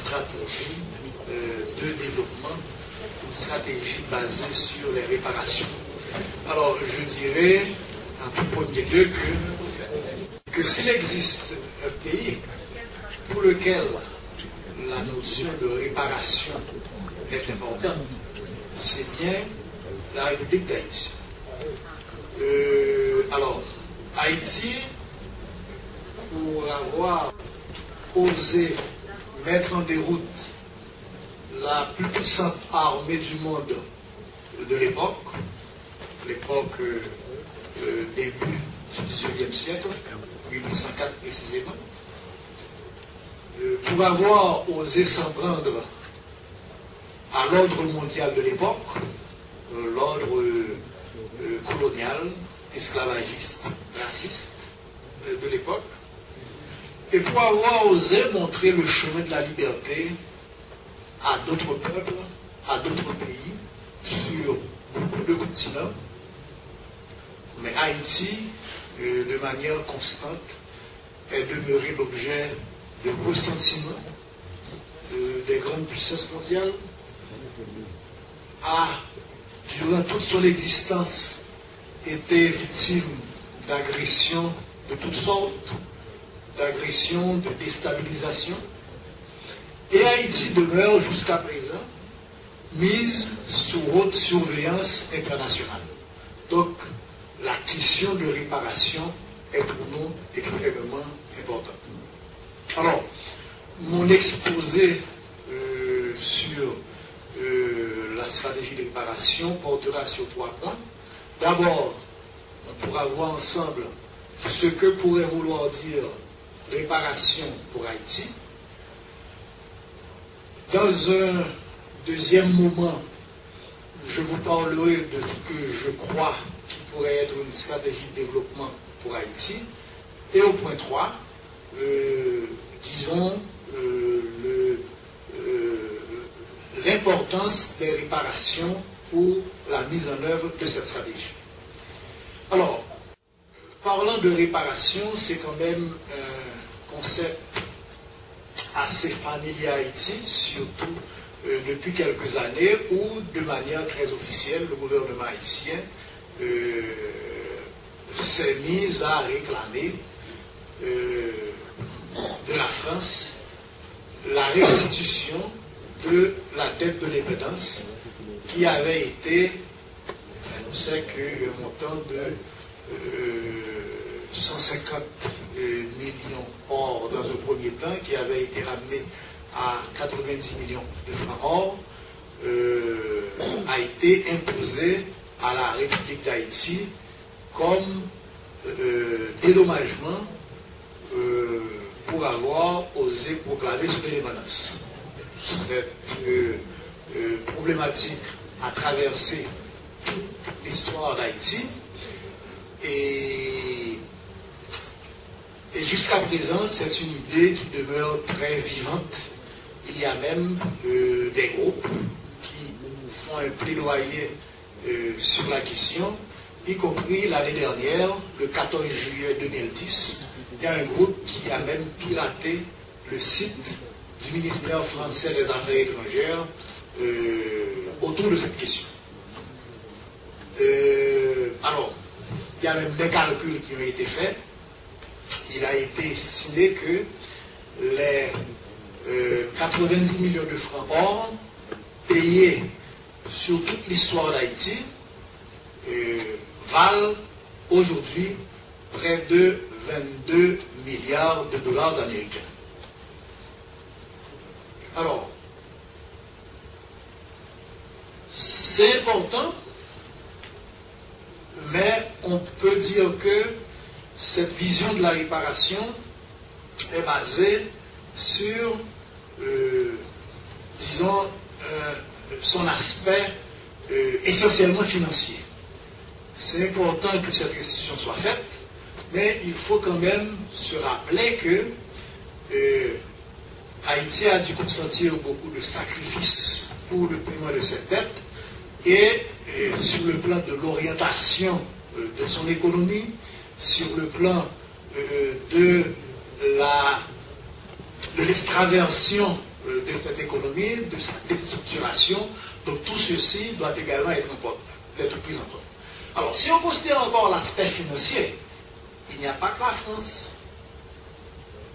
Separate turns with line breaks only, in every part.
stratégie de développement, une stratégie basée sur les réparations. Alors, je dirais, en tout premier lieu, que s'il existe un pays pour lequel la notion de réparation est importante, c'est bien la République d'Haïti. Alors, Haïti, pour avoir osé mettre en déroute la plus puissante armée du monde de l'époque début du XIXe siècle, 1804 précisément, pour avoir osé s'en prendre à l'ordre mondial de l'époque, l'ordre colonial, esclavagiste, raciste de l'époque, et pour avoir osé montrer le chemin de la liberté à d'autres peuples, à d'autres pays, sur beaucoup de continents. Mais Haïti, de manière constante, est demeuré l'objet de ressentiment des grandes puissances mondiales, a, durant toute son existence, été victime d'agressions de toutes sortes, d'agressions, de déstabilisation. Et Haïti demeure jusqu'à présent mise sous haute surveillance internationale. Donc, la question de réparation est pour nous extrêmement importante. Alors, mon exposé sur la stratégie de réparation portera sur 3 points. D'abord, on pourra voir ensemble ce que pourrait vouloir dire réparation pour Haïti. Dans un deuxième moment, je vous parlerai de ce que je crois qui pourrait être une stratégie de développement pour Haïti. Et au point 3, disons l'importance des réparations pour la mise en œuvre de cette stratégie. Alors, parlant de réparation, c'est quand même un concept assez familier à Haïti, surtout depuis quelques années, où de manière très officielle, le gouvernement haïtien s'est mis à réclamer de la France la restitution de la dette de l'indépendance qui avait été, on sait qu'un montant de 150 millions or dans un premier temps, qui avait été ramené à 90 millions de francs or, a été imposé à la République d'Haïti comme dédommagement pour avoir osé proclamer son indépendance. Cette problématique a traversé toute l'histoire d'Haïti et jusqu'à présent, c'est une idée qui demeure très vivante. Il y a même des groupes qui font un plaidoyer sur la question, y compris l'année dernière, le 14 juillet 2010, il y a un groupe qui a même piraté le site du ministère français des Affaires étrangères autour de cette question. Alors, il y a même des calculs qui ont été faits. Il a été estimé que les 90 millions de francs or payés sur toute l'histoire d'Haïti valent aujourd'hui près de 22 milliards de dollars américains. Alors, c'est important, mais on peut dire que cette vision de la réparation est basée sur, disons, son aspect essentiellement financier. C'est important que cette restitution soit faite, mais il faut quand même se rappeler que Haïti a dû consentir beaucoup de sacrifices pour le paiement de cette dette, et sur le plan de l'orientation de son économie, sur le plan de l'extraversion cette économie, de sa déstructuration. Donc tout ceci doit également être pris en compte. Alors, si on considère encore l'aspect financier, il n'y a pas que la France.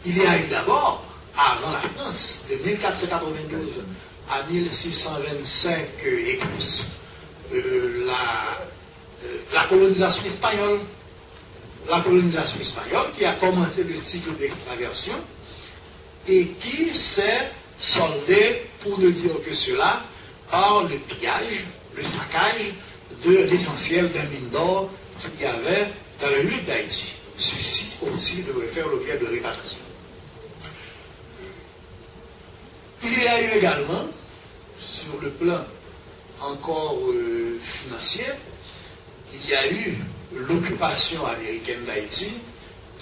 Il y a eu d'abord, avant la France, de 1492 à 1625 et plus, la colonisation espagnole. La colonisation espagnole qui a commencé le cycle d'extraversion et qui s'est soldée, pour ne dire que cela, par le pillage, le saccage de l'essentiel des mines d'or qu'il y avait dans le République d'Haïti. Ceci aussi devrait faire l'objet de réparation. Il y a eu également, sur le plan encore financier, il y a eu l'occupation américaine d'Haïti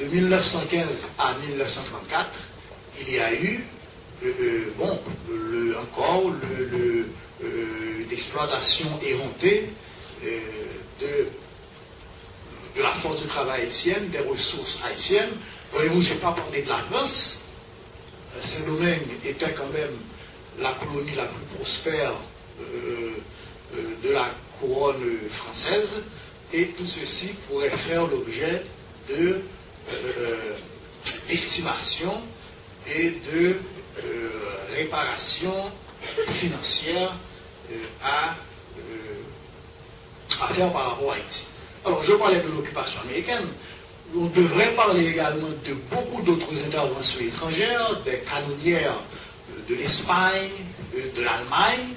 de 1915 à 1934. Il y a eu encore l'exploitation éhontée de la force de travail haïtienne, des ressources haïtiennes. Voyez-vous, je n'ai pas parlé de la France. Saint-Domingue était quand même la colonie la plus prospère de la couronne française, et tout ceci pourrait faire l'objet d'estimation et de réparation financière à faire par rapport à Haïti. Alors, je parlais de l'occupation américaine. On devrait parler également de beaucoup d'autres interventions étrangères, des canonnières de l'Espagne, de l'Allemagne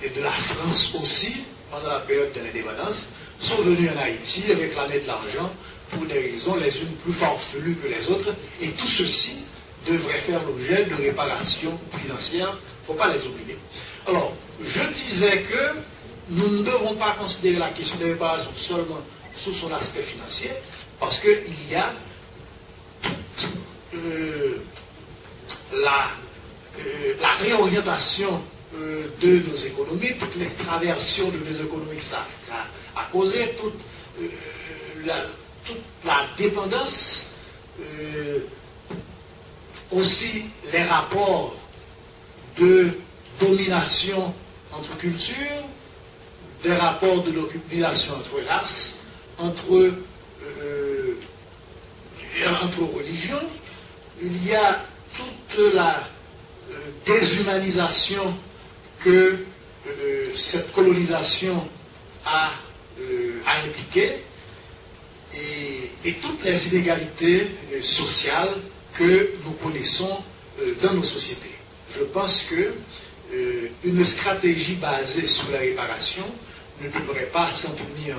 et de la France aussi, pendant la période de l'indépendance, sont venus en Haïti réclamer de l'argent pour des raisons les unes plus farfelues que les autres, et tout ceci devrait faire l'objet de réparations financières, il ne faut pas les oublier. Alors, je disais que nous ne devons pas considérer la question des réparations seulement sous son aspect financier, parce qu'il y a toute la réorientation de nos économies, toute l'extraversion de nos économies que ça a causé, toute la dépendance, aussi les rapports de domination entre cultures, des rapports de domination entre races, entre religions. Il y a toute la déshumanisation que cette colonisation a impliquée, et toutes les inégalités sociales que nous connaissons dans nos sociétés. Je pense que une stratégie basée sur la réparation ne devrait pas s'en tenir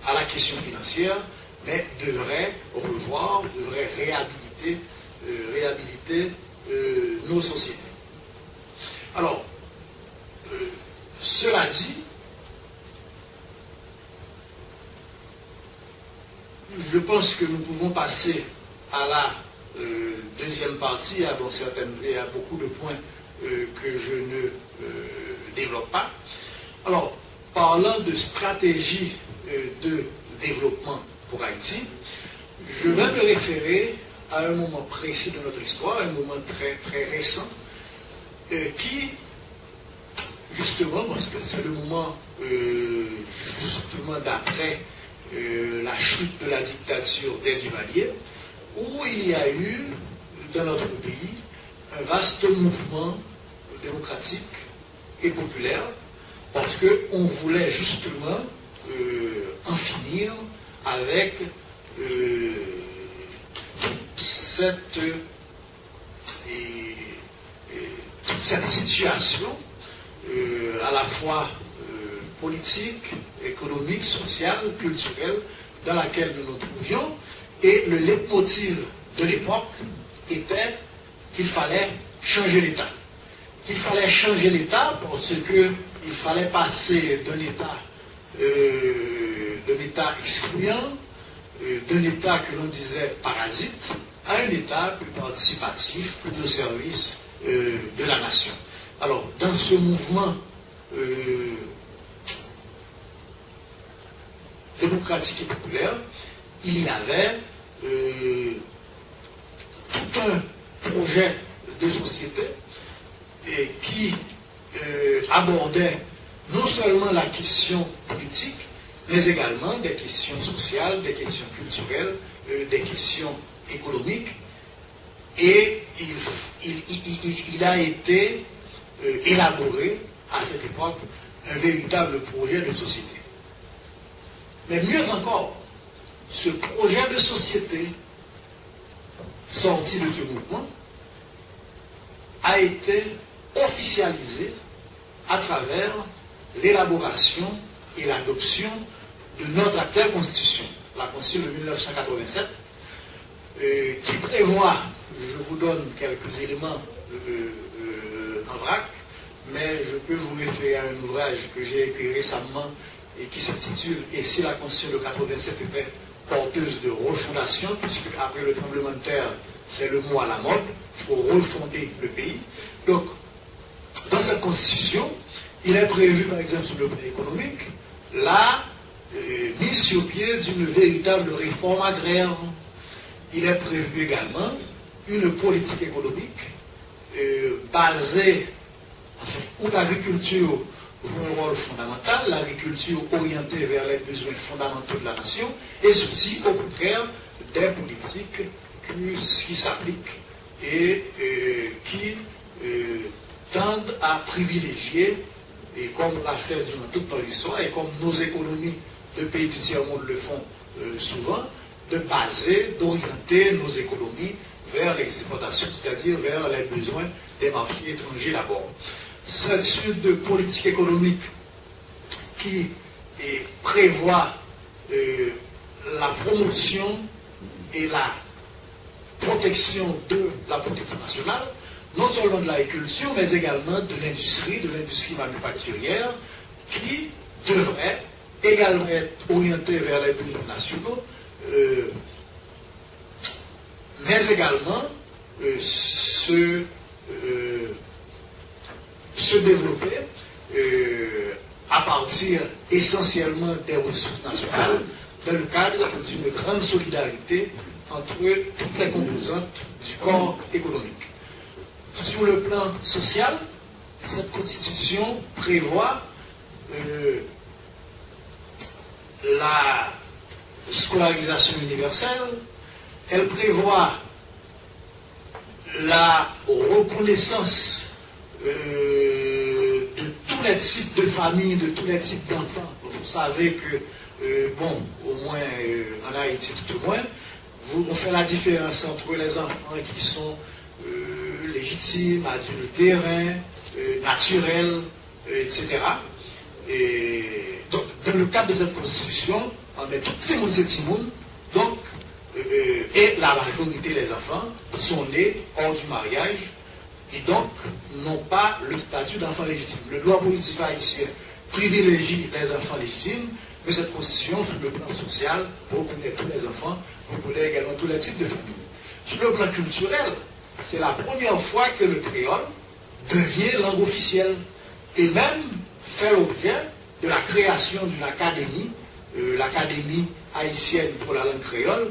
à la question financière, mais devrait revoir, devrait réhabiliter nos sociétés. Alors, cela dit, je pense que nous pouvons passer à la deuxième partie. Il y a beaucoup de points que je ne développe pas. Alors, parlant de stratégie de développement pour Haïti, je vais me référer à un moment précis de notre histoire, un moment très, très récent, qui, justement, parce que c'est le moment justement d'après la chute de la dictature des Duvalier, où il y a eu, dans notre pays, un vaste mouvement démocratique et populaire, parce qu'on voulait justement en finir avec cette situation à la fois politique, économique, sociale, culturelle, dans laquelle nous nous trouvions. Et le leitmotiv de l'époque était qu'il fallait changer l'État. Qu'il fallait changer l'État parce qu'il fallait passer d'un État excluant, d'un État que l'on disait parasite, à un État plus participatif, plus au service de la nation. Alors, dans ce mouvement démocratique et populaire, il y avait tout un projet de société qui abordait non seulement la question politique, mais également des questions sociales, des questions culturelles, des questions économiques. Et il a été élaboré à cette époque un véritable projet de société. Mais mieux encore, ce projet de société sorti de ce mouvement a été officialisé à travers l'élaboration et l'adoption de notre actuelle Constitution, la Constitution de 1987, qui prévoit, je vous donne quelques éléments en vrac, mais je peux vous référer à un ouvrage que j'ai écrit récemment et qui s'intitule « Et si la Constitution de 87 était porteuse de refondation », puisque après le tremblement de terre, c'est le mot à la mode, il faut refonder le pays. Donc, dans cette Constitution, il est prévu, par exemple, sur le plan économique, la mise sur pied d'une véritable réforme agraire. Il est prévu également une politique économique basée, enfin, où l'agriculture joue un rôle fondamental, l'agriculture orientée vers les besoins fondamentaux de la nation, et ceci au contraire des politiques qui s'appliquent et qui tendent à privilégier, et comme on l'a fait durant toute notre histoire, et comme nos économies de pays du tiers-monde le font souvent, de baser, d'orienter nos économies vers l'exportation, c'est-à-dire vers les besoins des marchés étrangers d'abord. Cette suite de politique économique qui prévoit la promotion et la protection de la production nationale, non seulement de l'agriculture, mais également de l'industrie manufacturière, qui devrait également être orientée vers les besoins nationaux, mais également se développer à partir essentiellement des ressources nationales dans le cadre d'une grande solidarité entre toutes les composantes du corps économique. Sur le plan social, cette Constitution prévoit la scolarisation universelle, elle prévoit la reconnaissance de tous les types de familles, de tous les types d'enfants. Vous savez que, bon, au moins en Haïti tout au moins, on fait la différence entre les enfants qui sont légitimes, adultérins, naturels, etc. Et donc, dans le cadre de cette Constitution, on met tous ces mondes, donc, et la majorité des enfants sont nés hors du mariage et donc n'ont pas le statut d'enfant légitime. Le droit positif haïtien privilégie les enfants légitimes, mais cette Constitution, sur le plan social, reconnaît tous les enfants, reconnaît également tous les types de familles. Sur le plan culturel, c'est la première fois que le créole devient langue officielle et même fait l'objet de la création d'une académie, l'Académie haïtienne pour la langue créole.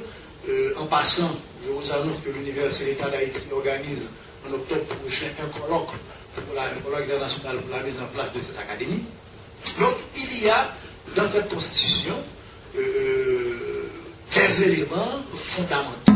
En passant, je vous annonce que l'Université d'État d'Haïti organise en octobre prochain un colloque international pour la mise en place de cette académie. Donc, il y a dans cette Constitution des éléments fondamentaux